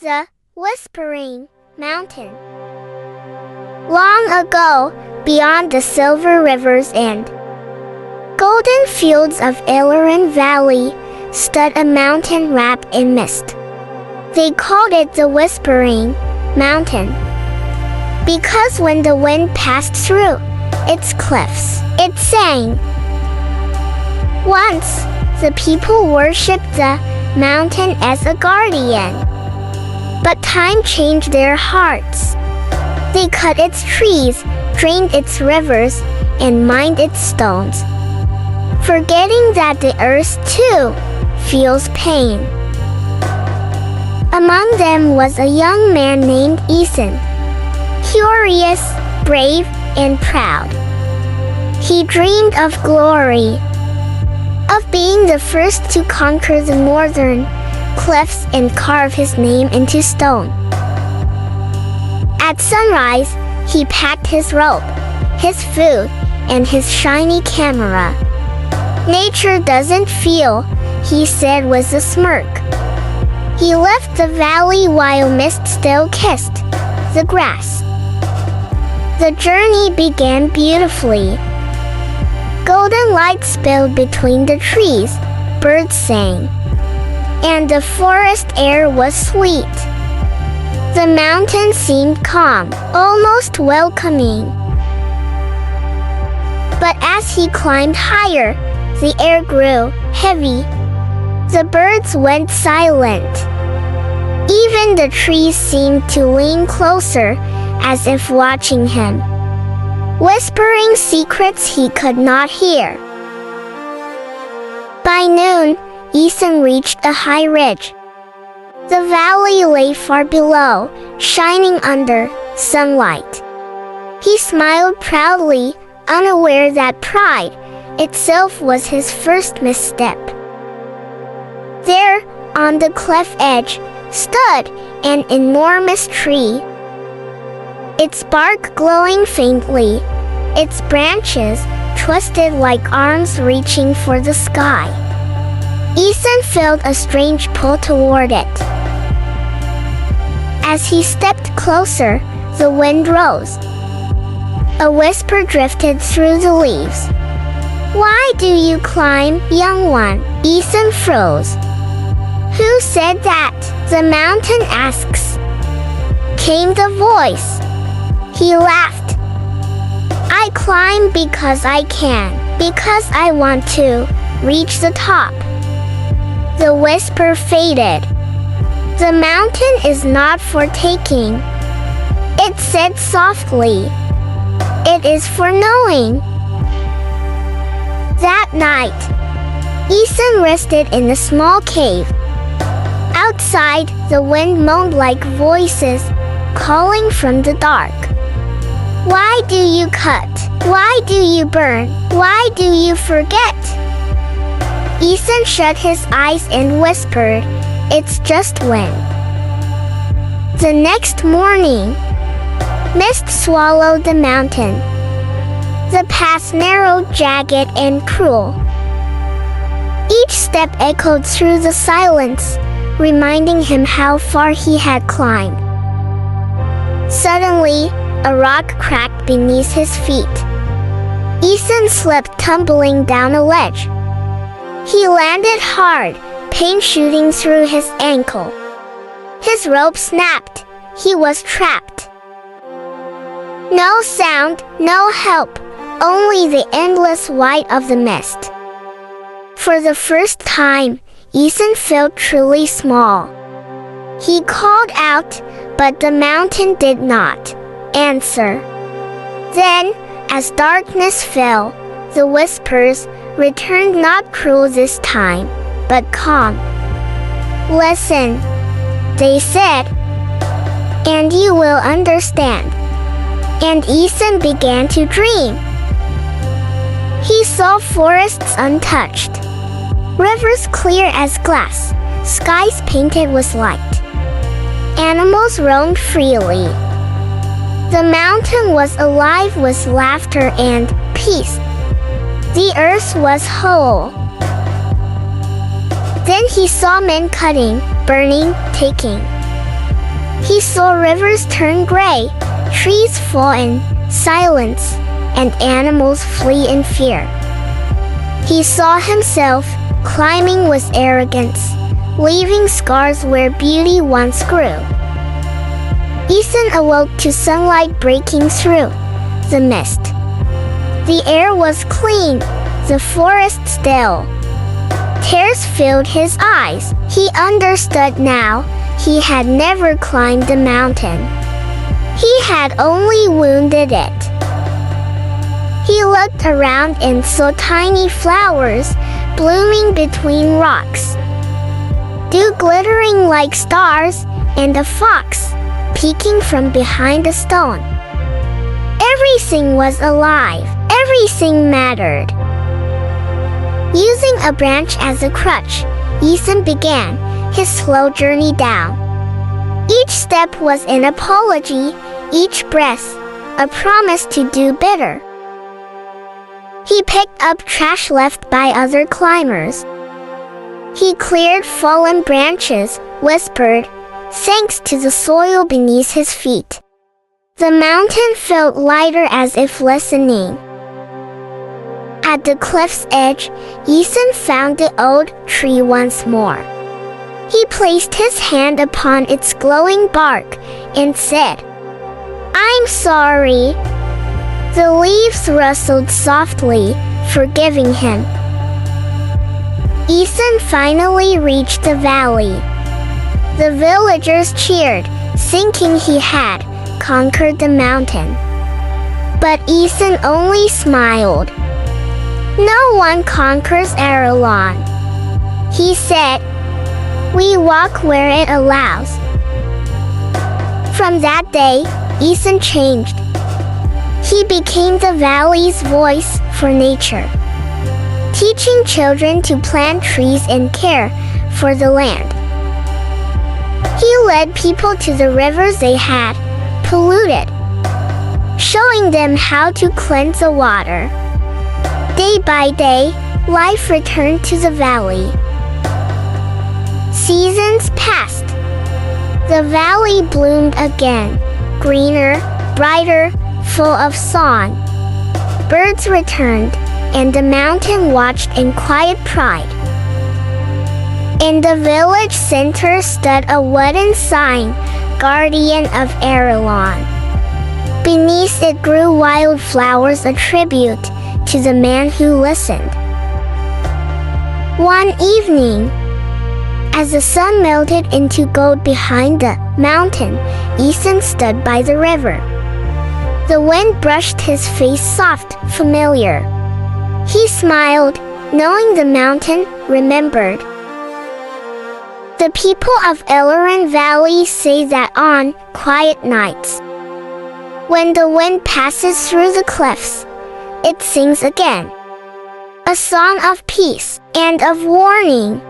The Whispering Mountain. Long ago, beyond the silver rivers and golden fields of Ilorin Valley, stood a mountain wrapped in mist. They called it the Whispering Mountain, because when the wind passed through its cliffs, it sang. Once, the people worshipped the mountain as a guardian. But time changed their hearts. They cut its trees, drained its rivers, and mined its stones, forgetting that the earth too feels pain. Among them was a young man named Ethan, curious, brave, and proud. He dreamed of glory, of being the first to conquer the northern cliffs and carve his name into stone. At sunrise, he packed his rope, his food, and his shiny camera. Nature doesn't feel, he said with a smirk. He left the valley while mist still kissed the grass. The journey began beautifully. Golden light spilled between the trees, birds sang, and the forest air was sweet. The mountain seemed calm, almost welcoming. But as he climbed higher, the air grew heavy. The birds went silent. Even the trees seemed to lean closer, as if watching him, whispering secrets he could not hear. By noon, Ethan reached a high ridge. The valley lay far below, shining under sunlight. He smiled proudly, unaware that pride itself was his first misstep. There, on the cliff edge, stood an enormous tree. Its bark glowing faintly, its branches twisted like arms reaching for the sky. Ethan felt a strange pull toward it. As he stepped closer, the wind rose. A whisper drifted through the leaves. "Why do you climb, young one?" Ethan froze. "Who said that?" the mountain asks. Came the voice. He laughed. "I climb because I can, because I want to reach the top." The whisper faded. "The mountain is not for taking," it said softly. "It is for knowing." That night, Ethan rested in a small cave. Outside, the wind moaned like voices calling from the dark. "Why do you cut? Why do you burn? Why do you forget?" Ethan shut his eyes and whispered, "It's just wind." The next morning, mist swallowed the mountain. The path narrowed, jagged, and cruel. Each step echoed through the silence, reminding him how far he had climbed. Suddenly, a rock cracked beneath his feet. Ethan slipped, tumbling down a ledge. He landed hard, pain shooting through his ankle. His rope snapped. He was trapped. No sound, no help, only the endless white of the mist. For the first time, Ethan felt truly small. He called out, but the mountain did not answer. Then, as darkness fell, the whispers returned, not cruel this time, but calm. "Listen," they said, "and you will understand." And Ethan began to dream. He saw forests untouched, rivers clear as glass, skies painted with light. Animals roamed freely. The mountain was alive with laughter and peace. The earth was whole. Then he saw men cutting, burning, taking. He saw rivers turn gray, trees fall in silence, and animals flee in fear. He saw himself climbing with arrogance, leaving scars where beauty once grew. Ethan awoke to sunlight breaking through the mist. The air was clean, the forest still. Tears filled his eyes. He understood now. He had never climbed a mountain. He had only wounded it. He looked around and saw tiny flowers blooming between rocks, dew glittering like stars, and a fox peeking from behind a stone. Everything was alive. Everything mattered. Using a branch as a crutch, Ethan began his slow journey down. Each step was an apology, each breath a promise to do better. He picked up trash left by other climbers. He cleared fallen branches, whispered, thanks to the soil beneath his feet. The mountain felt lighter as if listening. At the cliff's edge, Ethan found the old tree once more. He placed his hand upon its glowing bark and said, "I'm sorry." The leaves rustled softly, forgiving him. Ethan finally reached the valley. The villagers cheered, thinking he had conquered the mountain. But Ethan only smiled. "No one conquers Aralon," he said. "We walk where it allows." From that day, Ethan changed. He became the valley's voice for nature, teaching children to plant trees and care for the land. He led people to the rivers they had polluted, showing them how to cleanse the water. Day by day, life returned to the valley. Seasons passed. The valley bloomed again, greener, brighter, full of song. Birds returned, and the mountain watched in quiet pride. In the village center stood a wooden sign, Guardian of Aralon. Beneath it grew wildflowers, a tribute to the man who listened. One evening, as the sun melted into gold behind the mountain, Ethan stood by the river. The wind brushed his face, soft, familiar. He smiled, knowing the mountain remembered. The people of Ellerin Valley say that on quiet nights, when the wind passes through the cliffs, it sings again. A song of peace and of warning.